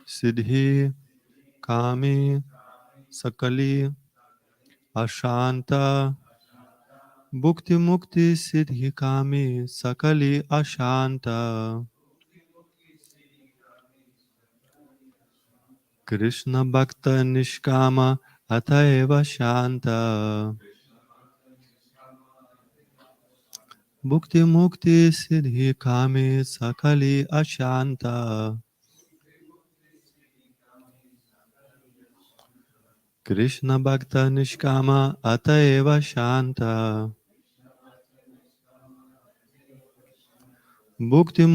Siddhi Kami Sakali Ashanta Bhukti Mukti Siddhi Kami Sakali Ashanta Krishna Bhakta Nishkama Ataeva Shanta Bhukti Mukti Siddhi Kami Sakali Ashanta Krishna Bhakta Nishkama Ataeva Shanta Bhukti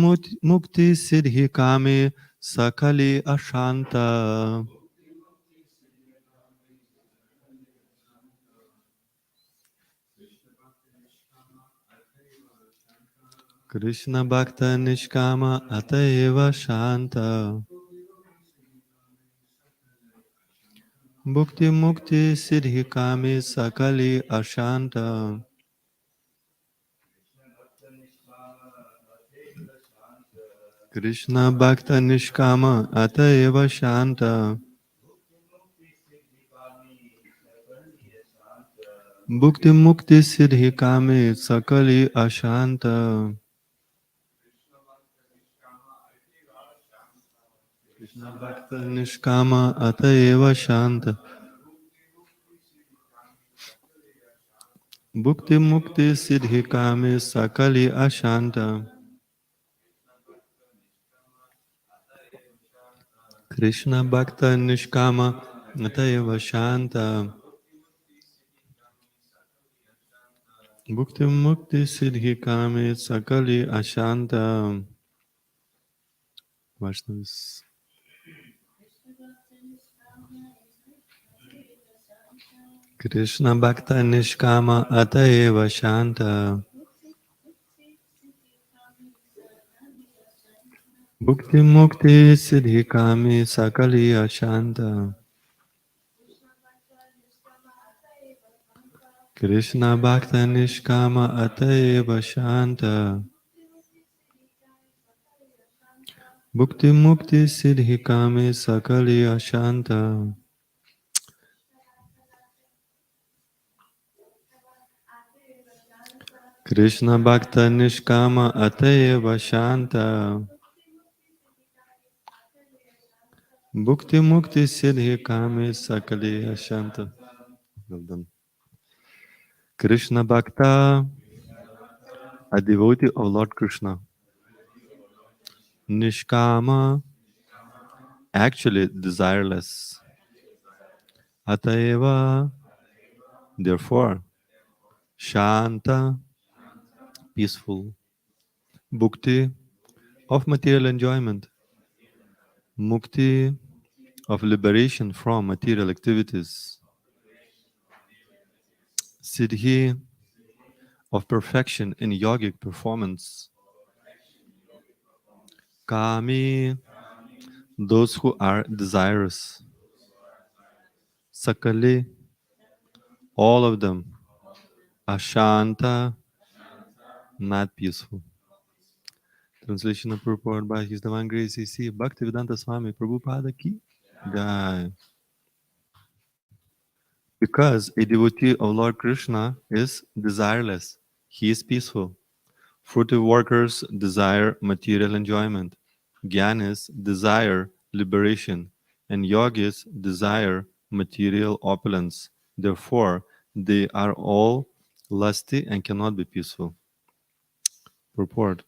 Mukti Siddhi Kami Sakali Ashanta Krishna Bhakta Nishkama Ataeva Shanta Bhukti Mukti Siddhi Kami Sakali Ashanta Krishna Bhakta Nishkama Ataeva Shanta Bhukti Mukti Siddhi Kami Sakali Ashanta Krishna Bhakta Nishkama Ataeva Shanta Bhukti Mukti Siddhi Kami Sakali Ashanta Krishna Bhakta Nishkama Ataeva Shanta Bhukti Mukti Siddhi Kami Sakali Ashanta Vaishnavas. Krishna Bhakta Nishkama Ataeva Shanta Bhukti Mukti Siddhi Kami Sakali Ashanta Krishna Bhakta Nishkama Ataeva Shanta Bhukti Mukti Siddhi Kami Sakali Ashanta Krishna Bhakta Nishkama Ataeva Shanta Bhukti Mukti Siddhi Kami Sakali Ashanta. Well done. Krishna Bhakta, a devotee of Lord Krishna. Nishkama, actually desireless. Ataeva, therefore. Shanta, peaceful. Bhukti, of material enjoyment. Mukti, of liberation from material activities. Siddhi, of perfection in yogic performance. Kami, those who are desirous. Sakali, all of them. Ashanta, not peaceful. Translation and purport by His Divine Grace A.C. Bhaktivedanta Swami Prabhupada ki Jai. Because a devotee of Lord Krishna is desireless, he is peaceful. Fruitive workers desire material enjoyment. Jnanis desire liberation, and yogis desire material opulence. Therefore, they are all lusty and cannot be peaceful. Purport.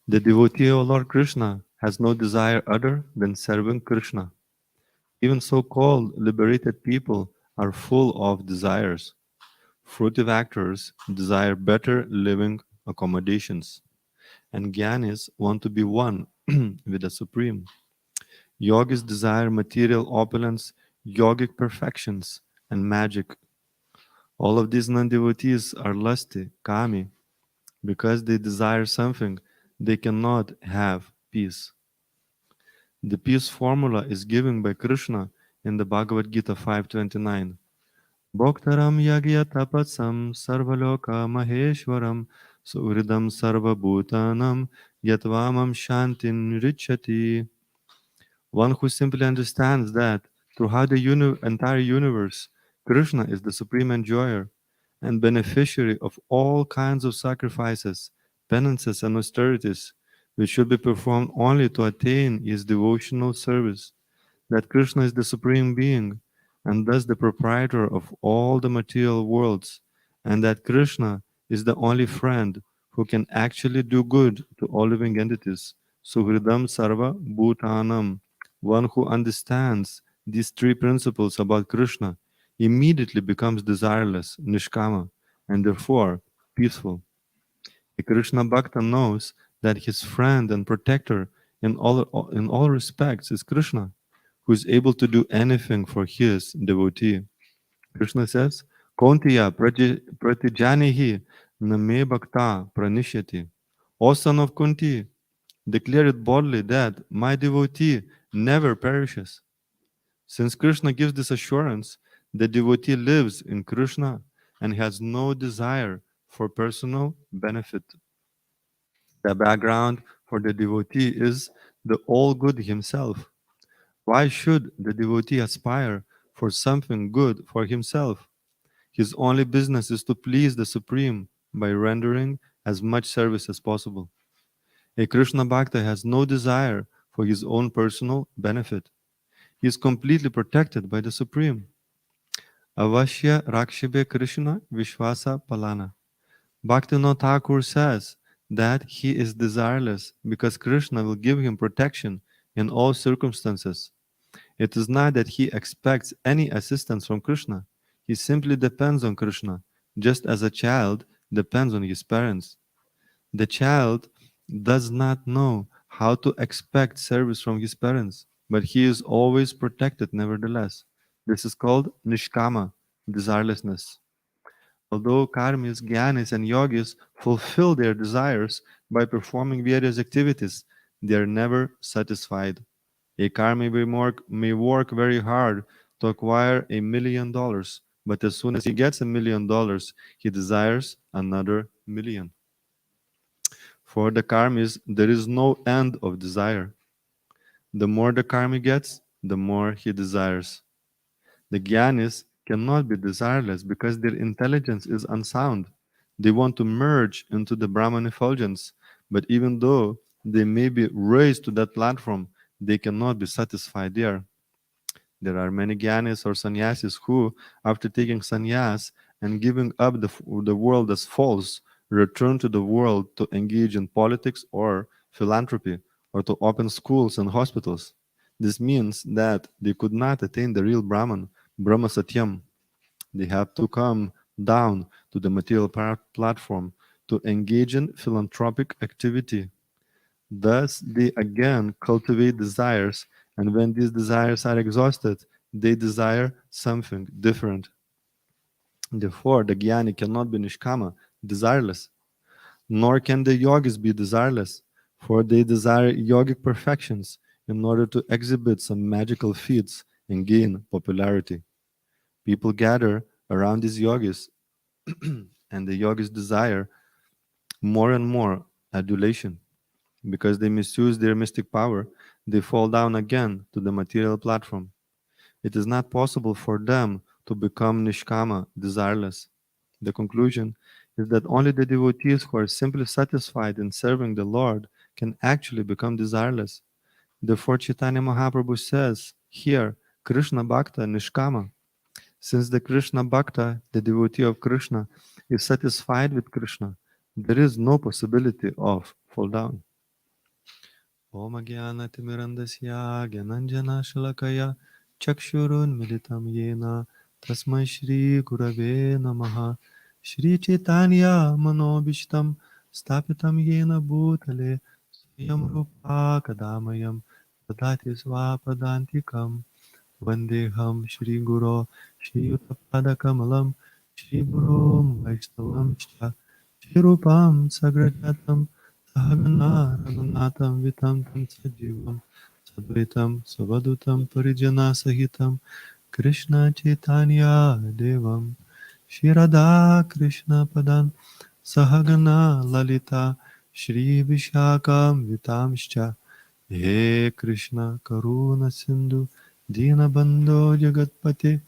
The devotee of Lord Krishna has no desire other than serving Krishna. Even so-called liberated people are full of desires. Fruitive actors desire better living accommodations, and Gyanis want to be one with the Supreme. Yogis desire material opulence, yogic perfections, and magic. All of these non-devotees are lusty, kami, because they desire something they cannot have peace. The peace formula is given by Krishna in the Bhagavad Gita 5.29. Bhoktaram yagya tapasam sarvaloka maheshwaram suridam sarvabhutanam yatvamam shantin richati. One who simply understands that throughout the entire universe, Krishna is the supreme enjoyer and beneficiary of all kinds of sacrifices, penances, and austerities, which should be performed only to attain his devotional service. That Krishna is the supreme being and thus the proprietor of all the material worlds, and that Krishna is the only friend who can actually do good to all living entities. Suhridam Sarva Bhutanam. One who understands these three principles about Krishna immediately becomes desireless, nishkama, and therefore peaceful. A Krishna Bhakta knows that his friend and protector in all respects is Krishna, who is able to do anything for his devotee. Krishna says, Kauntiya pratijanihi name bhakta pranishyati. O son of Kunti, declare it boldly that my devotee never perishes. Since Krishna gives this assurance, the devotee lives in Krishna and has no desire for personal benefit. The background for the devotee is the all good himself. Why should the devotee aspire for something good for himself? His only business is to please the Supreme by rendering as much service as possible. A Krishna Bhakta has no desire for his own personal benefit. He is completely protected by the Supreme. Avashya Rakshibe Krishna Vishwasa Palana. Bhaktivinoda Thakur says that he is desireless because Krishna will give him protection in all circumstances. It is not that he expects any assistance from Krishna. He simply depends on Krishna, just as a child depends on his parents. The child does not know how to expect service from his parents, but he is always protected nevertheless. This is called nishkama, desirelessness. Although karmis, gyanis, and yogis fulfill their desires by performing various activities, they are never satisfied. A karmi may work very hard to acquire $1 million, but as soon as he gets $1 million, he desires another million. For the karmis, there is no end of desire. The more the karmi gets, the more he desires. The Gyanis cannot be desireless because their intelligence is unsound. They want to merge into the Brahman effulgence, but even though they may be raised to that platform, they cannot be satisfied there. There are many Gyanis or sannyasis who, after taking sannyas and giving up the world as false, return to the world to engage in politics or philanthropy or to open schools and hospitals. This means that they could not attain the real Brahman, Brahma Satyam. They have to come down to the material platform to engage in philanthropic activity. Thus, they again cultivate desires, and when these desires are exhausted, they desire something different. Therefore, the Jnani cannot be Nishkama, desireless, nor can the yogis be desireless, for they desire yogic perfections in order to exhibit some magical feats and gain popularity. People gather around these yogis, and the yogis desire more and more adulation. Because they misuse their mystic power, they fall down again to the material platform. It is not possible for them to become nishkama, desireless. The conclusion is that only the devotees who are simply satisfied in serving the Lord can actually become desireless. Therefore, Chaitanya Mahaprabhu says here, Krishna Bhakta Nishkama. Since the Krishna Bhakta, the devotee of Krishna, is satisfied with Krishna, there is no possibility of fall down. Om Jnanatimirandasya Gyananjana Shalakaya Chakshurunmilitam Yena Tasmai Shri Gurave Namaha Shri Chaitanya Manobishtam Stapitam Yena Bhutale Swayam Rupa Kadamayam Dadati Swapadantikam Vandeham Shri Guru Shri Yuttapada Kamalam Shri Gurum Vaishnavam Shri Rupam Sagrajatam Sahagana Raghunatham Vitam Tam Sajivam Sadvaitam Savadutam Parijana Sahitam Krishna Chaitanya Devam Shri Radha Krishna Padan Sahagana Lalita Shri Vishakam Vitamscha He Krishna Karuna Sindhu Dinabandho Jagatpate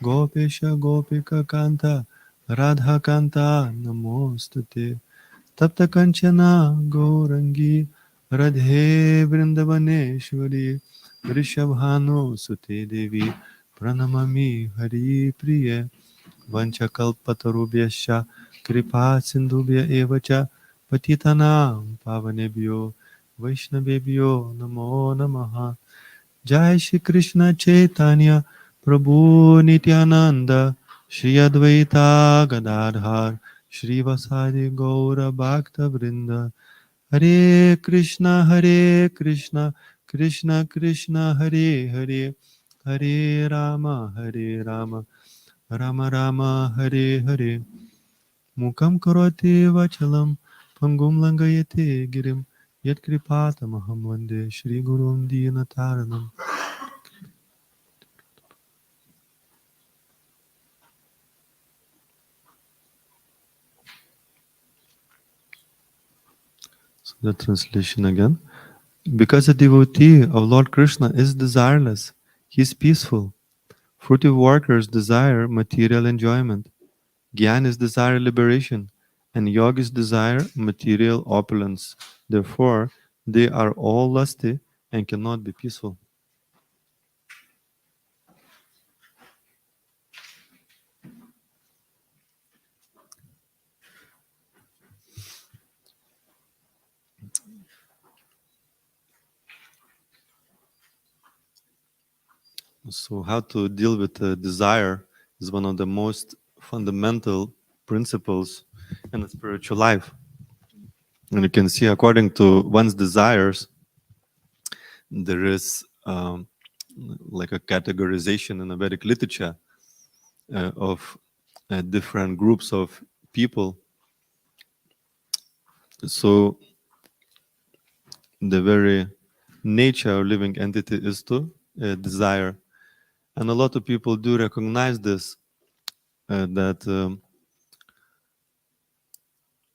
Gopesha Gopika Kanta Radha Kanta Namostate Tapta Kanchana Gaurangi Radhe Vrindavaneshwari Rishabhanu Sute Devi Pranamami Hari Priya Vanchakalpatarubhyascha Kripa Sindhubhya Evacha Patitanam Pavanebhyo Vaishnavebhyo Namo Namaha Jai Shri Krishna Chaitanya Prabhu Nityananda Shri Advaita Gadadhar Shri Vasadi Gaura Bhakta Vrinda Hare Krishna Krishna Krishna Hare Hare Hare Rama Rama Rama Hare Hare Mukam Karoti Vachalam Pangum Langayate Girim Yat Kripatamaham Vande Shri Gurum Dinataranam. So the translation again. Because a devotee of Lord Krishna is desireless, he is peaceful. Fruitive workers desire material enjoyment. Gyan desire liberation, and yogis desire material opulence. Therefore, they are all lusty and cannot be peaceful. So, how to deal with desire is one of the most fundamental principles in the spiritual life. And you can see, according to one's desires, there is like a categorization in the Vedic literature of different groups of people. So, the very nature of living entity is to desire. And a lot of people do recognize this, that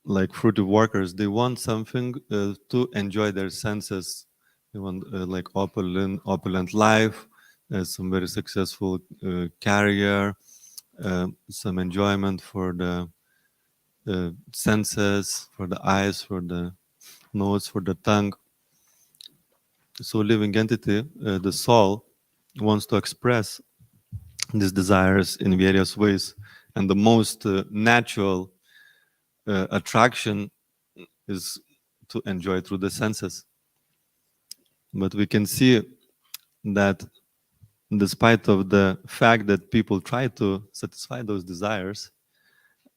like fruitive workers, they want something to enjoy their senses. They want like opulent life, some very successful career, some enjoyment for the senses, for the eyes, for the nose, for the tongue. So living entity, the soul, wants to express these desires in various ways. And the most natural attraction is to enjoy through the senses. But we can see that despite of the fact that people try to satisfy those desires,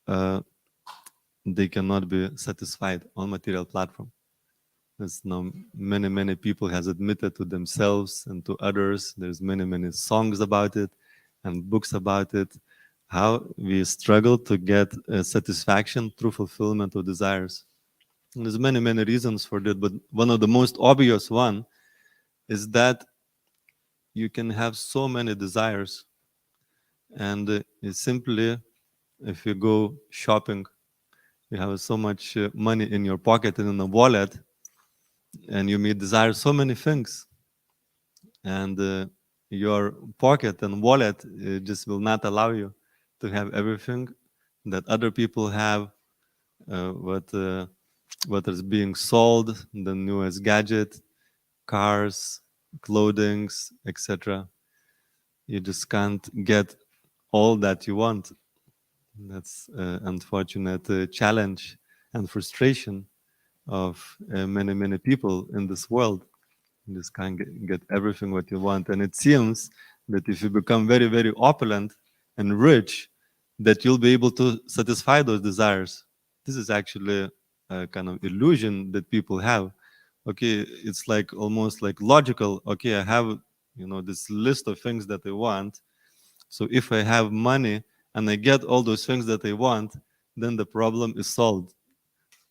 uh, they cannot be satisfied on material platform. As now many people has admitted to themselves and to others. There's many songs about it and books about it. How we struggle to get satisfaction through fulfillment of desires. And there's many reasons for that, but one of the most obvious one is that you can have so many desires, and it's simply, if you go shopping, you have so much money in your pocket and in a wallet, and you may desire so many things, and your pocket and wallet just will not allow you to have everything that other people have, what is being sold, the newest gadget, cars, clothings, etc. You just can't get all that you want. That's unfortunate challenge and frustration of many people in this world. You just can't get everything what you want. And it seems that if you become very opulent and rich, that you'll be able to satisfy those desires. This is actually a kind of illusion that people have. Okay, it's like almost like logical. Okay, I have, this list of things that I want. So if I have money and I get all those things that I want, then the problem is solved.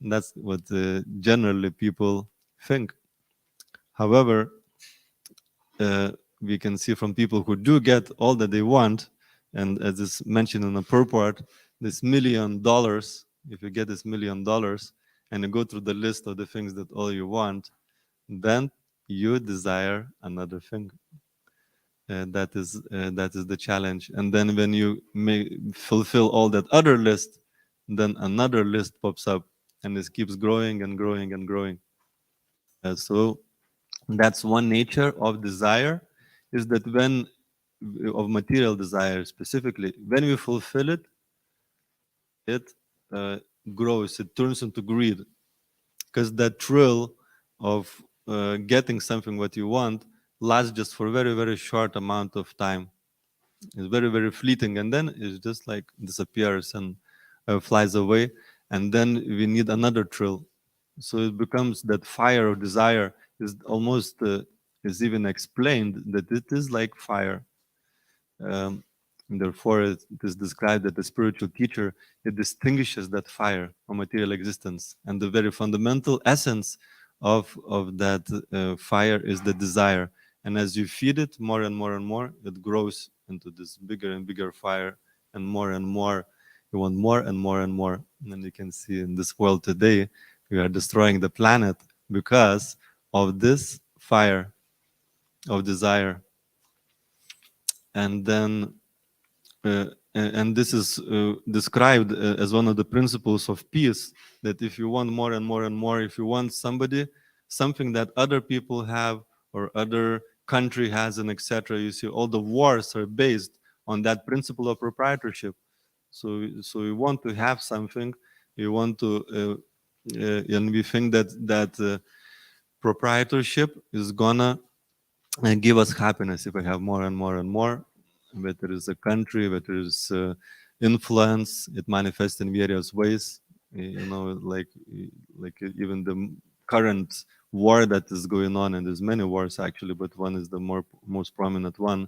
And that's what generally people think. However, we can see from people who do get all that they want, and as is mentioned in the purport, this $1,000,000, if you get this $1,000,000 and you go through the list of the things that all you want, then you desire another thing. That is the challenge. And then when you may fulfill all that other list, then another list pops up, and it keeps growing and growing and growing. So that's one nature of desire, is that when of material desire specifically, when we fulfill it, it uh, grows, it turns into greed, because that thrill of getting something what you want lasts just for a very very short amount of time. It's very very fleeting, and then it just like disappears and flies away, and then we need another thrill. So it becomes that fire of desire is almost is even explained that it is like fire. um, and therefore, it is described that the spiritual teacher, it distinguishes that fire from material existence, and the very fundamental essence of that fire is the desire. And as you feed it more and more and more, it grows into this bigger and bigger fire, and more. You want more and more and more. And you can see in this world today, we are destroying the planet because of this fire of desire. And then and this is described as one of the principles of peace, that if you want more and more and more, if you want something that other people have or other country has, and etc., you see all the wars are based on that principle of proprietorship. So you want to have something, you want to and we think that proprietorship is gonna and give us happiness if we have more and more and more. Whether it's a country, whether it's influence, it manifests in various ways. You know, like even the current war that is going on, and there's many wars actually, but one is the most prominent one,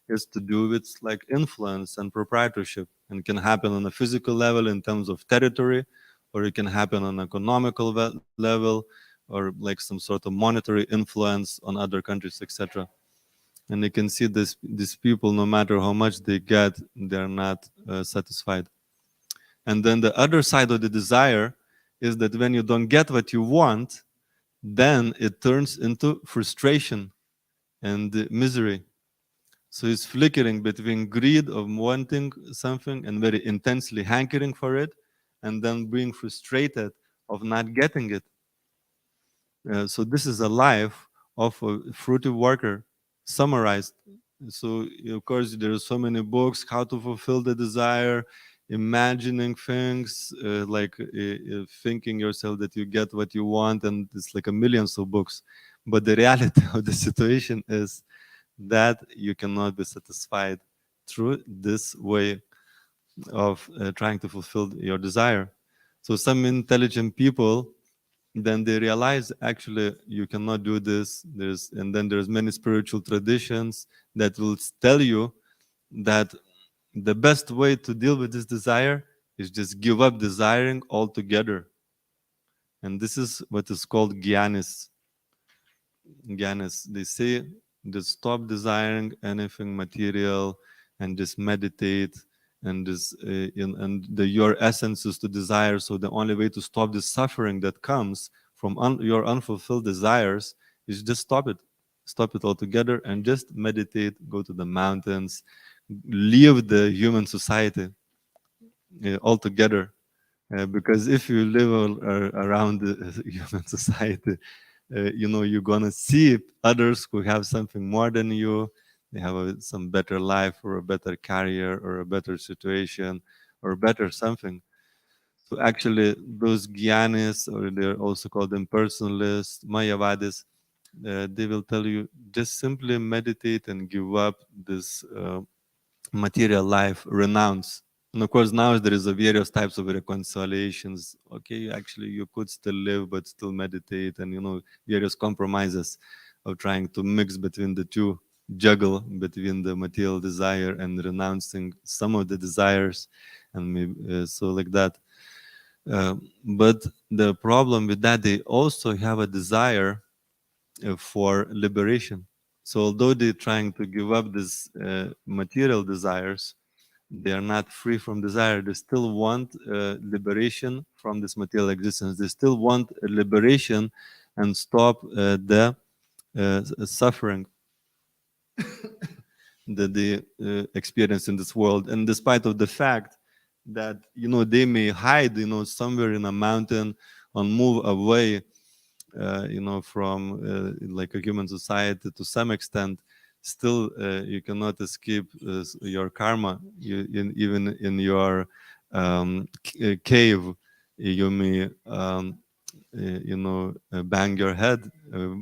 is to do with like influence and proprietorship, and can happen on a physical level in terms of territory, or it can happen on economical level, or like some sort of monetary influence on other countries, etc. And you can see these people, no matter how much they get, they're not satisfied. And then the other side of the desire is that when you don't get what you want, then it turns into frustration and misery. So it's flickering between greed of wanting something and very intensely hankering for it, and then being frustrated of not getting it. So this is a life of a fruity worker, summarized. So of course there are so many books how to fulfill the desire, imagining things, thinking yourself that you get what you want, and it's like a millions of books. But the reality of the situation is that you cannot be satisfied through this way of trying to fulfill your desire. So some intelligent people, then they realize actually you cannot do this. And then there's many spiritual traditions that will tell you that the best way to deal with this desire is just give up desiring altogether. And this is what is called gyanis. Gyanis, they say, just stop desiring anything material and just meditate, and your essence is to desire. So the only way to stop the suffering that comes from your unfulfilled desires is just stop it altogether, and just meditate, go to the mountains, leave the human society altogether. Because if you live around the human society, you're gonna see others who have something more than you. They have some better life, or a better career, or a better situation, or better something. So actually, those gyanis, or they're also called impersonalists, mayavadis, they will tell you just simply meditate and give up this material life, renounce. And of course, now there is a various types of reconciliations. Okay, actually, you could still live, but still meditate, and various compromises of trying to mix between the two, juggle between the material desire and renouncing some of the desires, and maybe, so like that. But the problem with that, they also have a desire for liberation. So although they're trying to give up these material desires, they are not free from desire. They still want liberation from this material existence. They still want liberation and stop the suffering that they experience in this world. And despite of the fact that, they may hide, somewhere in a mountain and move away, from like a human society to some extent, still you cannot escape your karma. Even in your cave, you may bang your head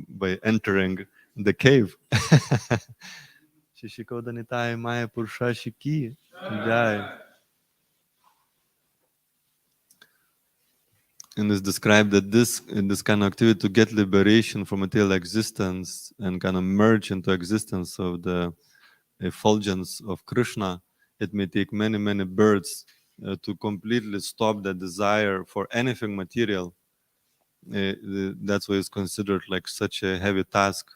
by entering the cave. Shishikodanitaye Maya Purusha Shiki Jai. And it's described that this kind of activity to get liberation from material existence and kind of merge into existence of the effulgence of Krishna, it may take many, many births to completely stop the desire for anything material. That's why it's considered like such a heavy task,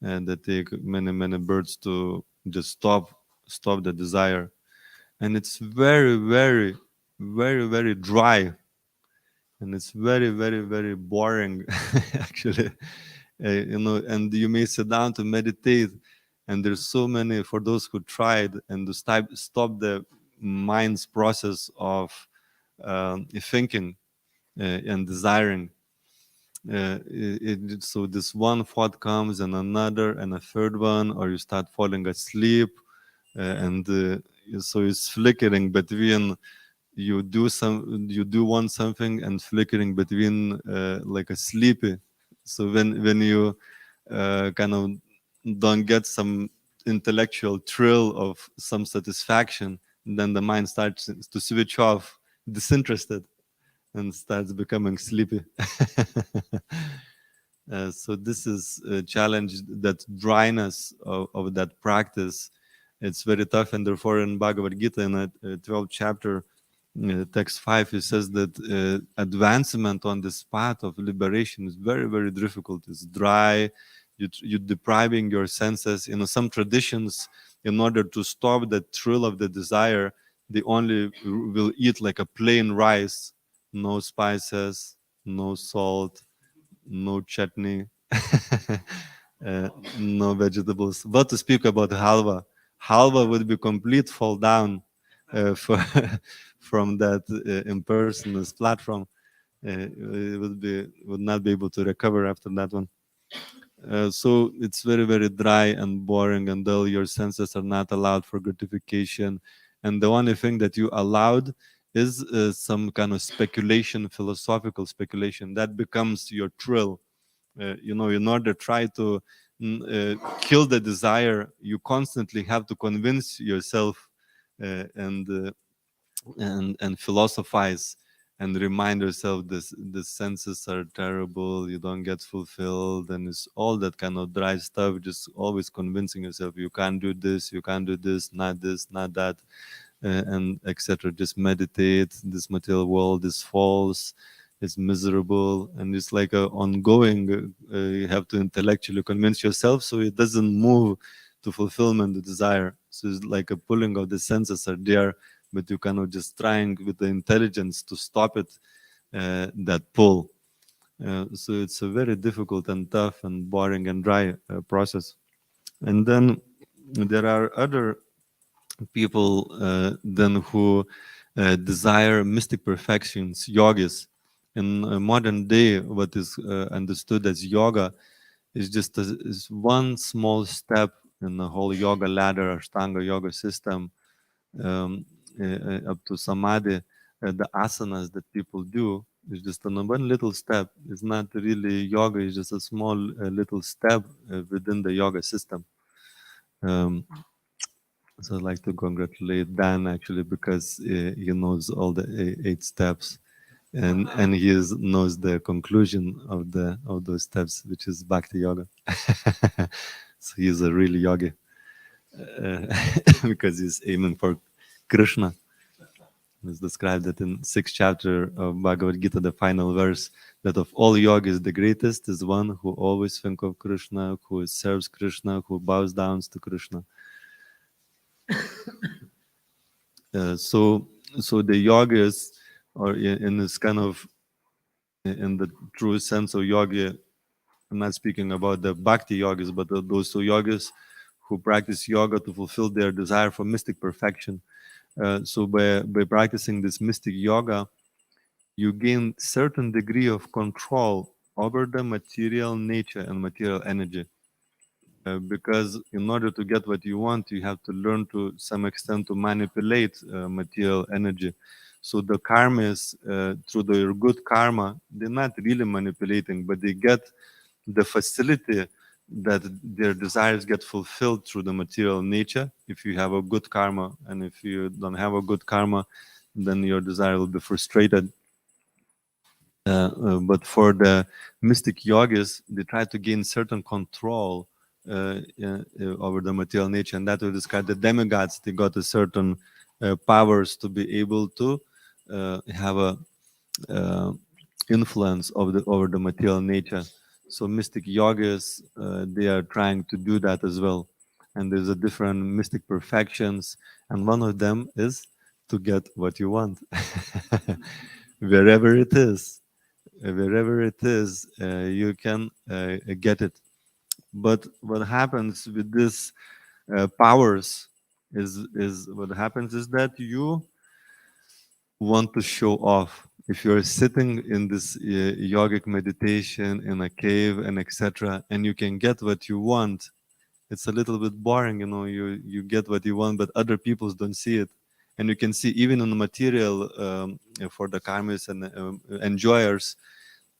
and that take many, many births to just stop the desire. And it's very, very, very, very dry, and it's very, very, very boring actually. And you may sit down to meditate, and there's so many, for those who tried and to stop the mind's process of thinking and desiring. So this one thought comes and another and a third one, or you start falling asleep, and so it's flickering between you do want something and flickering between like a sleepy. So when you kind of don't get some intellectual thrill of some satisfaction, then the mind starts to switch off, disinterested, and starts becoming sleepy. So this is a challenge, that dryness of that practice. It's very tough, and therefore in Bhagavad Gita, in the 12th chapter, text 5, it says that advancement on this path of liberation is very, very difficult. It's dry. You're depriving your senses. Some traditions, in order to stop the thrill of the desire, they only will eat like a plain rice, no spices, no salt, no chutney, no vegetables. What to speak about halwa? Halwa would be complete fall down for, from that impersonalist platform. It would not be able to recover after that one. So it's very, very dry and boring, and dull. Your senses are not allowed for gratification, and the only thing that you allowed is some kind of speculation, philosophical speculation, that becomes your thrill. In order to try to kill the desire, you constantly have to convince yourself and philosophize and remind yourself the senses are terrible, you don't get fulfilled, and it's all that kind of dry stuff, just always convincing yourself you can't do this, you can't do this, not that, and etc. Just meditate, this material world is false, it's miserable, and it's like a ongoing, you have to intellectually convince yourself so it doesn't move to fulfillment, the desire. So it's like a pulling of the senses are there, but you cannot just trying with the intelligence to stop it, that pull. So it's a very difficult and tough and boring and dry process. And then there are other people then who desire mystic perfections, yogis. In modern day, what is understood as yoga is just is one small step in the whole yoga ladder, Ashtanga yoga system, um, up to samadhi. The asanas that people do is just one little step. It's not really yoga. It's just a small little step within the yoga system. Um, so I'd like to congratulate Dan actually, because he knows all the eight steps, and knows the conclusion of those steps, which is Bhakti Yoga. So he's a real yogi uh, because he's aiming for Krishna. It's described that in 6th chapter of Bhagavad Gita, the final verse, that of all yogis, the greatest is one who always think of Krishna, who serves Krishna, who bows down to Krishna. So the yogis, or in this kind of, in the true sense of yogi, I'm not speaking about the bhakti yogis, but those two yogis who practice yoga to fulfill their desire for mystic perfection. So by practicing this mystic yoga, you gain certain degree of control over the material nature and material energy. Because in order to get what you want, you have to learn to some extent to manipulate material energy. So the karmas, through their good karma, they're not really manipulating, but they get the facility that their desires get fulfilled through the material nature. If you have a good karma, and if you don't have a good karma, then your desire will be frustrated. But for the mystic yogis, they try to gain certain control over the material nature, and that we describe the demigods. They got a certain powers to be able to have a uh, influence over the material nature. So mystic yogis, they are trying to do that as well. And there's a different mystic perfections, and one of them is to get what you want, wherever it is. Wherever it is, you can get it. But what happens with this powers is what happens is that you want to show off. If you're sitting in this yogic meditation in a cave and etc., and you can get what you want, it's a little bit boring. You get what you want, but other people don't see it. And you can see even in the material, for the karmis and enjoyers,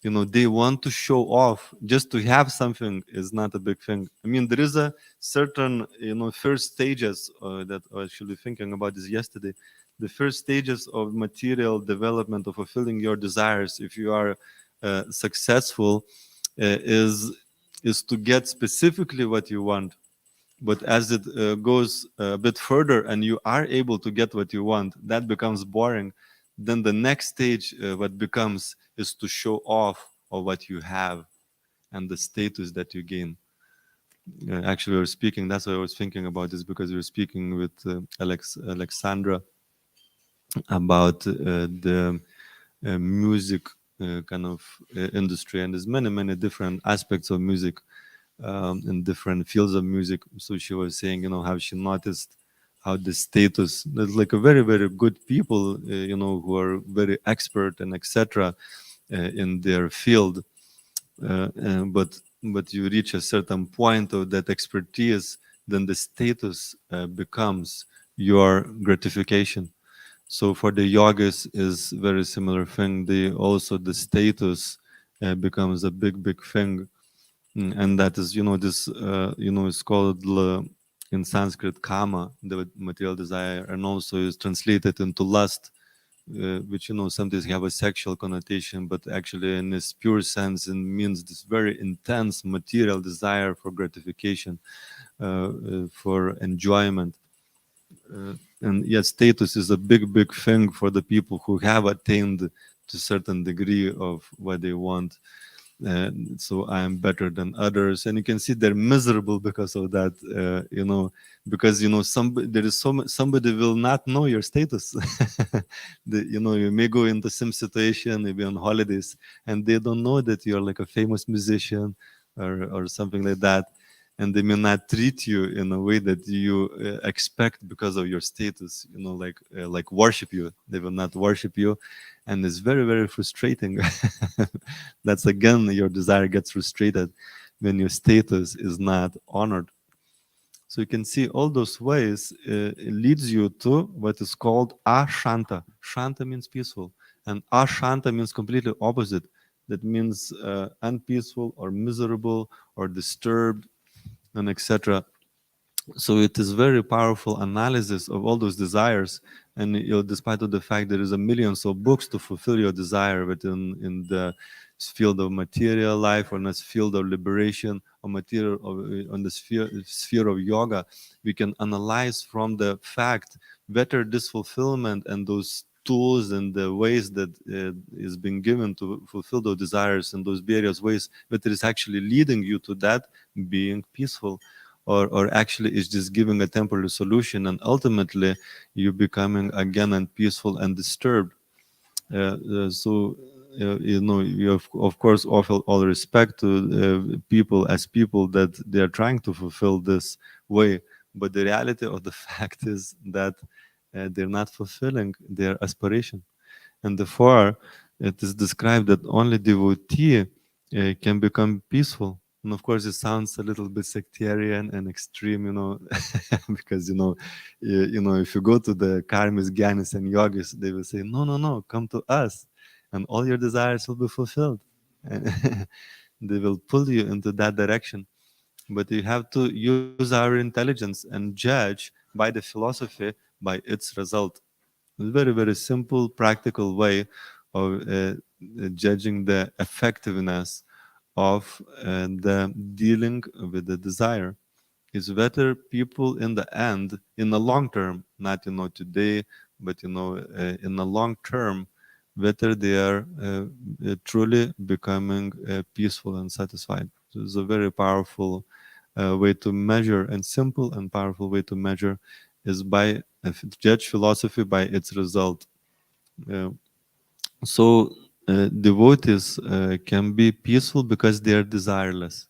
they want to show off. Just to have something is not a big thing. I mean, there is a certain first stages that I was actually thinking about this yesterday. The first stages of material development of fulfilling your desires, if you are successful, is to get specifically what you want. But as it goes a bit further and you are able to get what you want, that becomes boring. Then the next stage, what becomes, is to show off of what you have and the status that you gain. Actually, we were speaking, that's why I was thinking about this, because we were speaking with Alexandra about the music kind of industry, and there's many, many different aspects of music in different fields of music. So she was saying, how she noticed how the status, there's like a very, very good people, who are very expert and etc. In their field. But you reach a certain point of that expertise, then the status becomes your gratification. So for the yogis is very similar thing. They also, the status becomes a big, big thing. And that is, this, is called in Sanskrit kama, the material desire, and also is translated into lust, which, sometimes have a sexual connotation, but actually in this pure sense, it means this very intense material desire for gratification, for enjoyment. And yet status is a big, big thing for the people who have attained to a certain degree of what they want. So I am better than others, and you can see they're miserable because of that. Because there is somebody will not know your status. You may go in the same situation, maybe on holidays, and they don't know that you're like a famous musician or something like that, and they may not treat you in a way that you expect because of your status. Like worship you. They will not worship you, and it's very, very frustrating. That's again, your desire gets frustrated when your status is not honored. So you can see all those ways it leads you to what is called ashanta. Shanta means peaceful, and ashanta means completely opposite. That means unpeaceful or miserable or disturbed and etc. So it is very powerful analysis of all those desires, and despite of the fact there is a millions of books to fulfill your desire within in the field of material life, or in this field of liberation, or material on the sphere of yoga, we can analyze from the fact whether this fulfillment and those tools and the ways that is being given to fulfill those desires in those various ways, whether it's actually leading you to that being peaceful, or actually is just giving a temporary solution, and ultimately you becoming again unpeaceful and disturbed. So you of course offer all respect to people as people that they are trying to fulfill this way, but the reality of the fact is that they're not fulfilling their aspiration. And therefore, it is described that only devotee can become peaceful. And of course, it sounds a little bit sectarian and extreme, because if you go to the karmis, gyanis, and yogis, they will say, "No, no, no, come to us, and all your desires will be fulfilled." And they will pull you into that direction. But you have to use our intelligence and judge by the philosophy by its result. Very, very simple, practical way of judging the effectiveness of the dealing with the desire. Is whether people in the end, in the long term, not today, but in the long term, whether they are truly becoming peaceful and satisfied. So it's a very powerful way to measure, and simple and powerful way to measure is by judge philosophy by its result. Uh, so devotees can be peaceful because they are desireless.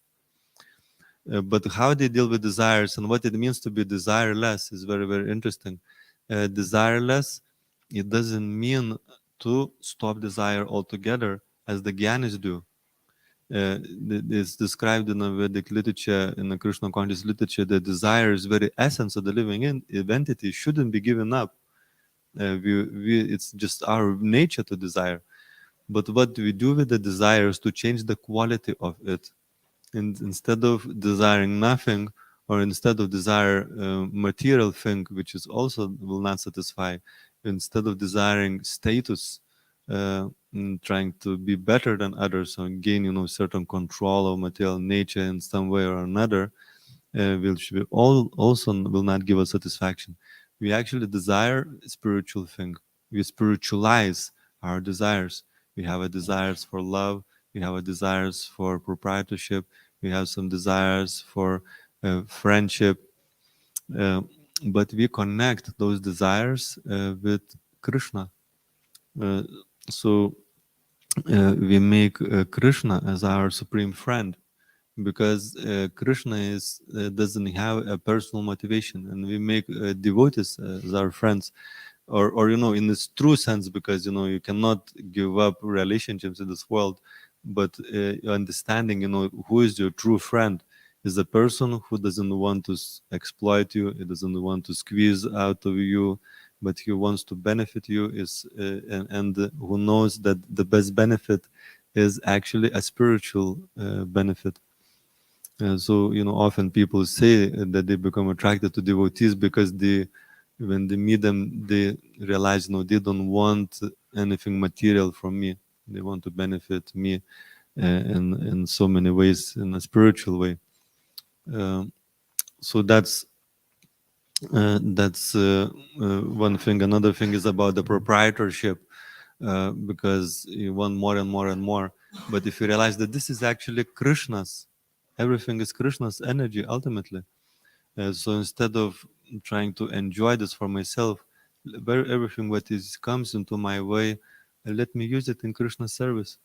But how they deal with desires and what it means to be desireless is very, very interesting. Desireless, it doesn't mean to stop desire altogether, as the Gyanis do. It's described in the Vedic literature, in the Krishna conscious literature, that desire is very essence of the living entity, shouldn't be given up. It's just our nature to desire. But what we do with the desire is to change the quality of it. And instead of desiring nothing, or instead of desire material thing, which is also will not satisfy, instead of desiring status, trying to be better than others or gain certain control of material nature in some way or another, which will also will not give us satisfaction. We actually desire spiritual thing. We spiritualize our desires. We have a desires for love. We have a desires for proprietorship. We have some desires for friendship. Uh, but we connect those desires with Krishna. Uh, so we make Krishna as our supreme friend, because Krishna is doesn't have a personal motivation, and we make devotees as our friends, or in this true sense, because you cannot give up relationships in this world, but understanding who is your true friend is a person who doesn't want to exploit you, he doesn't want to squeeze out of you, but he wants to benefit you, is and who knows that the best benefit is actually a spiritual benefit. So often people say that they become attracted to devotees because when they meet them, they realize they don't want anything material from me. They want to benefit me in so many ways, in a spiritual way. Um, so that's one thing. Another thing is about the proprietorship, because you want more and more and more. But if you realize that this is actually Krishna's, everything is Krishna's energy ultimately. So instead of trying to enjoy this for myself, everything what is comes into my way, let me use it in Krishna's service.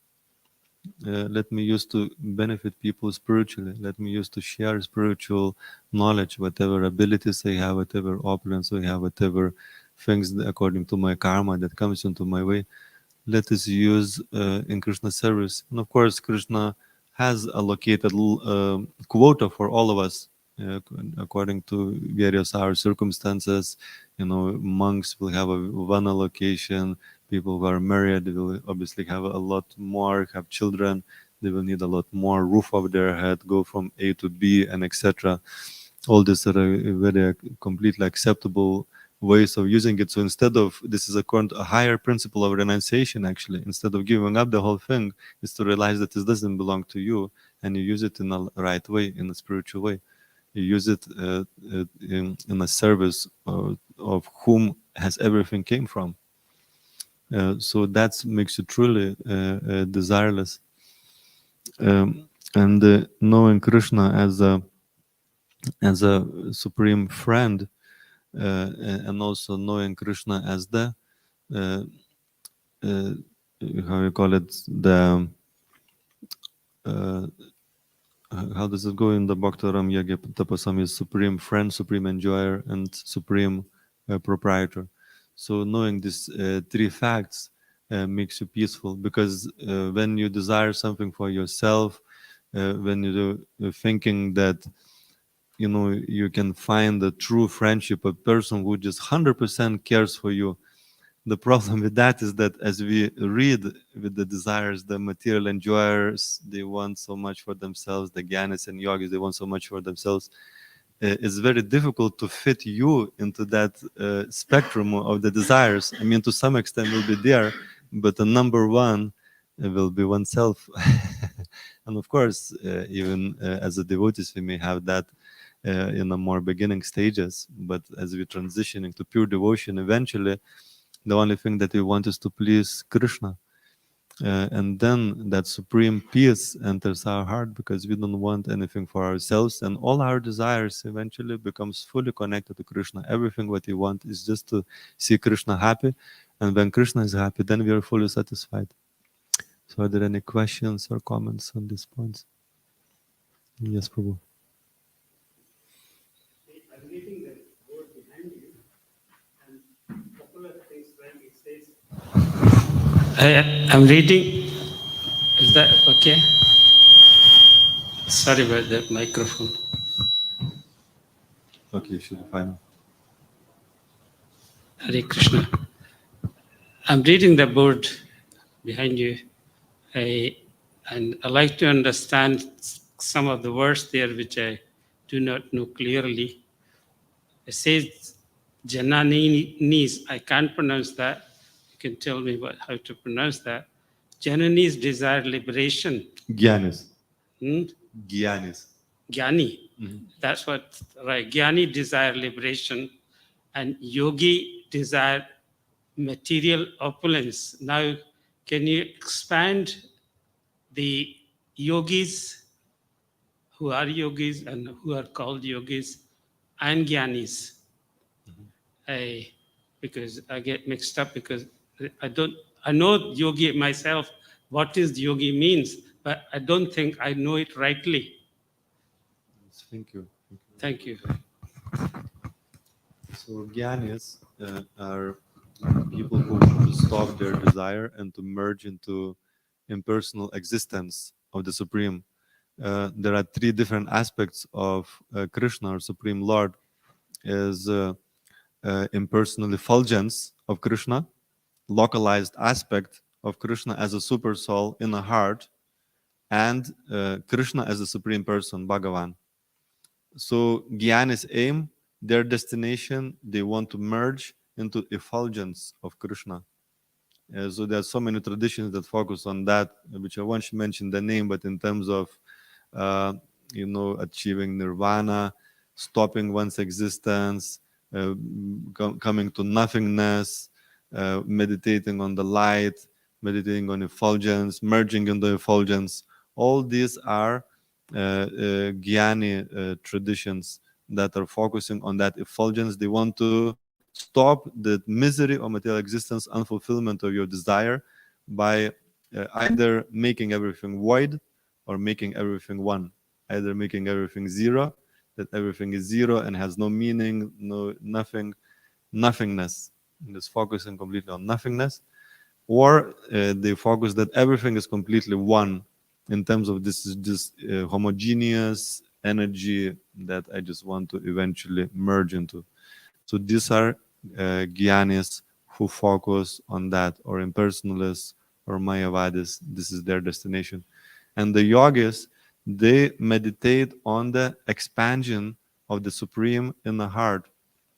Let me use to benefit people spiritually. Let me use to share spiritual knowledge, whatever abilities I have, whatever opulence I have, whatever things according to my karma that comes into my way. Let us use in Krishna's service. And of course, Krishna has allocated quota for all of us according to various our circumstances. Monks will have one allocation. People who are married will obviously have a lot more, have children. They will need a lot more roof over their head, go from A to B, and etc. All these are very completely acceptable ways of using it. So instead of, this is according to a higher principle of renunciation, actually, instead of giving up the whole thing, is to realize that this doesn't belong to you, and you use it in a right way, in a spiritual way. You use it in a service of whom has everything came from. So that makes you truly desireless. And knowing Krishna as a supreme friend, and also knowing Krishna as the uh, uh, how you call it, the uh, how does it go in the Bhaktaram Yagya Tapasam is supreme friend, supreme enjoyer, and supreme proprietor. So knowing these three facts makes you peaceful, because when you desire something for yourself, when you're thinking that you can find a true friendship, a person who just 100% cares for you. The problem with that is that as we read with the desires, the material enjoyers, they want so much for themselves, the gyanis and yogis, they want so much for themselves. It's very difficult to fit you into that spectrum of the desires. I mean, to some extent will be there, but the number one will be oneself. And of course, even as a devotees, we may have that in the more beginning stages, but as we transition into pure devotion, eventually the only thing that we want is to please Krishna. And then that supreme peace enters our heart, because we don't want anything for ourselves, and all our desires eventually becomes fully connected to Krishna. Everything what we want is just to see Krishna happy, and when Krishna is happy, then we are fully satisfied. So are there any questions or comments on these points? Yes, Prabhu. I'm reading the word behind you, and a couple of things when it says, I'm reading. Is that okay? Sorry about the microphone. Okay, should be fine. Hare Krishna. I'm reading the board behind you. And I like to understand some of the words there which I do not know clearly. It says Janani's. I can't pronounce that. You can tell me how to pronounce that. Janani's desire liberation. Gyanis. Hmm? Gyanis. Gyani. That's what, right. Gyani desire liberation, and yogi desire material opulence. Now, can you expand the yogis, who are yogis and who are called yogis, and gyanis? Because I get mixed up, because I know yogi myself, what is yogi means, but I don't think I know it rightly. Thank you. Thank you. So Gyanis are people who want to stop their desire and to merge into impersonal existence of the Supreme. There are three different aspects of Krishna, or Supreme Lord, is impersonal effulgence of Krishna, localized aspect of Krishna as a super soul in the heart, and Krishna as a Supreme Person, Bhagavan. So Gyanis aim, their destination, they want to merge into effulgence of Krishna. So there are so many traditions that focus on that, which I won't mention the name, but in terms of uh, achieving nirvana, stopping one's existence, coming to nothingness, meditating on the light, meditating on effulgence, merging into effulgence. All these are Gyani traditions that are focusing on that effulgence. They want to stop the misery of material existence, unfulfillment of your desire, by either making everything void or making everything one, either making everything zero, that everything is zero and has no meaning, no nothing, nothingness, and is focusing completely on nothingness, or they focus that everything is completely one, in terms of this is just homogeneous energy that I just want to eventually merge into. So these are Gyanis who focus on that, or impersonalists or Mayavadis. This is their destination. And the yogis, they meditate on the expansion of the Supreme in the heart,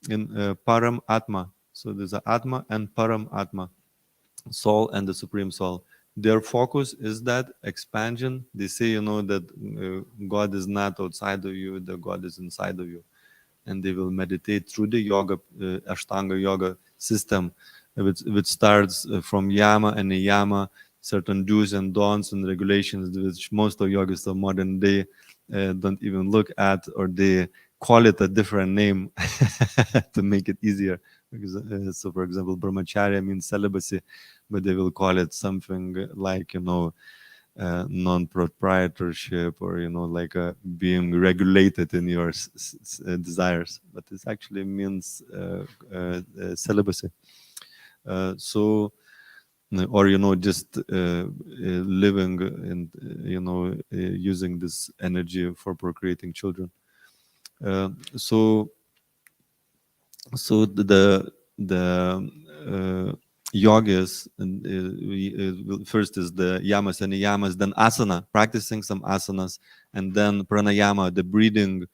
in Param Atma. So there's a Atma and Param Atma, soul and the Supreme Soul. Their focus is that expansion. They say, that God is not outside of you, the God is inside of you. And they will meditate through the yoga, Ashtanga yoga system, which starts from yama and niyama, certain do's and don'ts and regulations, which most of yogis of modern day don't even look at, or they call it a different name to make it easier. Because, so, for example, brahmacharya means celibacy, but they will call it something like, non-proprietorship, or like being regulated in your desires. But this actually means celibacy. So, or just living and using this energy for procreating children. So the yogis, and first is the yamas and niyamas, then asana, practicing some asanas, and then pranayama, the breathing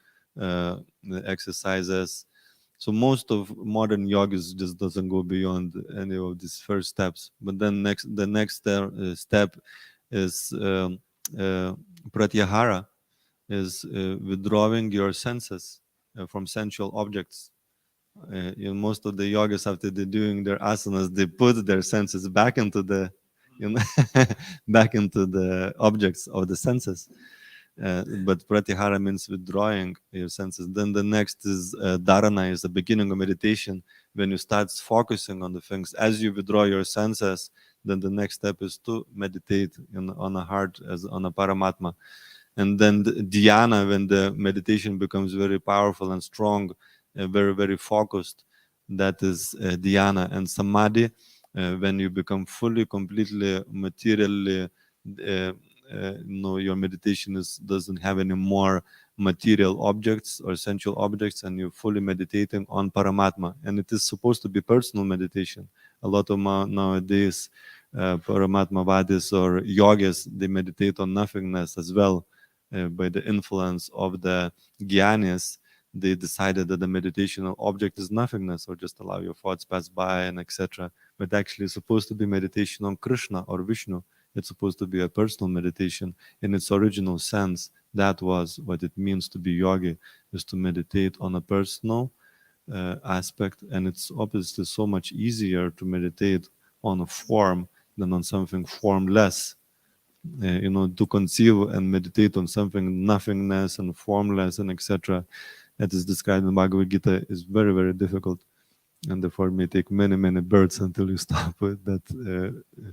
exercises. So most of modern yogis just doesn't go beyond any of these first steps. But then the next step is pratyahara, is withdrawing your senses from sensual objects. Most of the yogis, after they're doing their asanas, they put their senses back into the you know back into the objects of the senses. But pratyahara means withdrawing your senses. Then the next is dharana, is the beginning of meditation. When you start focusing on the things, as you withdraw your senses, then the next step is to meditate on a heart, as on a paramatma. And then the dhyana, when the meditation becomes very powerful and strong, very, very focused, that is dhyana. And samadhi, when you become fully, completely materially, your meditation doesn't have any more material objects or sensual objects, and you're fully meditating on paramatma. And it is supposed to be personal meditation. A lot of nowadays paramatma vadis or yogis, they meditate on nothingness as well. By the influence of the gyanis, they decided that the meditational object is nothingness, or just allow your thoughts pass by, and etc. But actually it's supposed to be meditation on Krishna or Vishnu. It's supposed to be a personal meditation in its original sense. That was what it means to be yogi, is to meditate on a personal aspect. And it's obviously so much easier to meditate on a form than on something formless. To conceive and meditate on something nothingness and formless and etc., that is described in Bhagavad Gita, is very, very difficult, and therefore it may take many, many births until you stop with that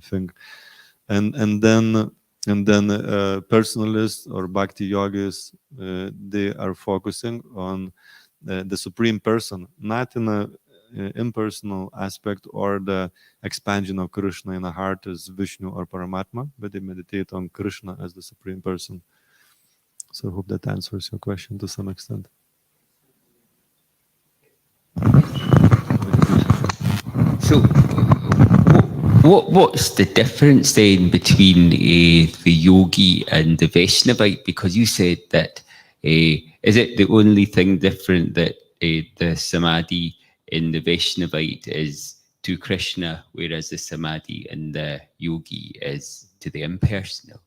thing. And then personalists or bhakti yogis, they are focusing on the supreme person, not in a impersonal aspect or the expansion of Krishna in the heart as Vishnu or Paramatma, but they meditate on Krishna as the supreme person. So I hope that answers your question to some extent. So, what's the difference then between the yogi and the Vaishnavite? Because you said that is it the only thing different that the samadhi in the Vaishnavite is to Krishna, whereas the samadhi in the yogi is to the impersonal?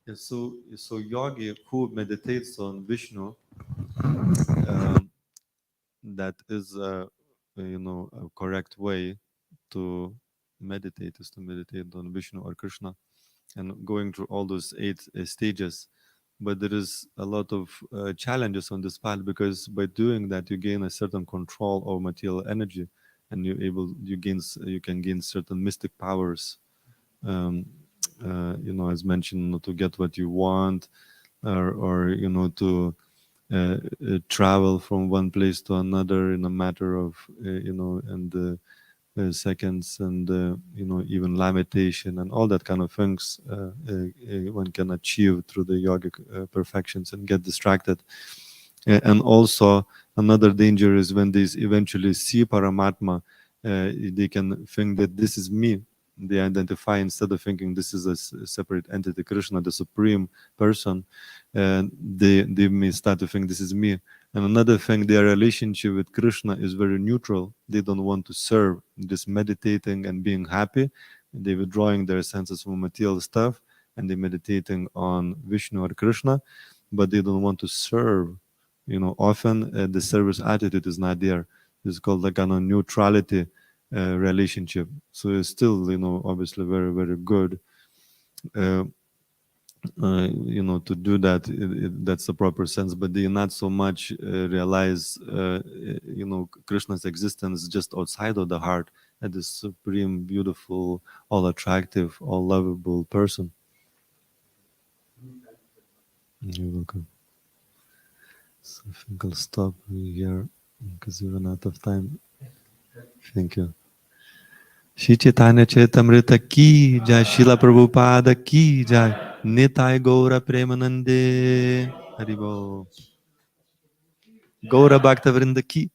Yeah, so yogi who meditates on Vishnu, that is a correct way to meditate, is to meditate on Vishnu or Krishna, and going through all those 8 stages. But there is a lot of challenges on this path, because by doing that you gain a certain control over material energy, and you can gain certain mystic powers, um, as mentioned, to get what you want, or to travel from one place to another in a matter of seconds, and even lamentation and all that kind of things one can achieve through the yogic perfections, and get distracted. And also another danger is when they eventually see Paramatma, they can think that this is me. They identify, instead of thinking this is a separate entity, Krishna, the supreme person, and they may start to think this is me. And another thing, their relationship with Krishna is very neutral. They don't want to serve, just meditating and being happy. They're withdrawing their senses from material stuff, and they're meditating on Vishnu or Krishna, but they don't want to serve. Often the service attitude is not there. It's called like kind of neutrality relationship. So it's still, obviously very, very good. Uh, to do that, that's the proper sense, but they not so much realize, Krishna's existence just outside of the heart, as this supreme, beautiful, all attractive, all lovable person. You're welcome. So I think I'll stop here because we run out of time. Thank you. Shri Chaitanya Charitamrita ki jai, Srila Prabhupada ki jai, Nitai Gaura Premanande Haribo, Gaura Bhakta Vrinda ki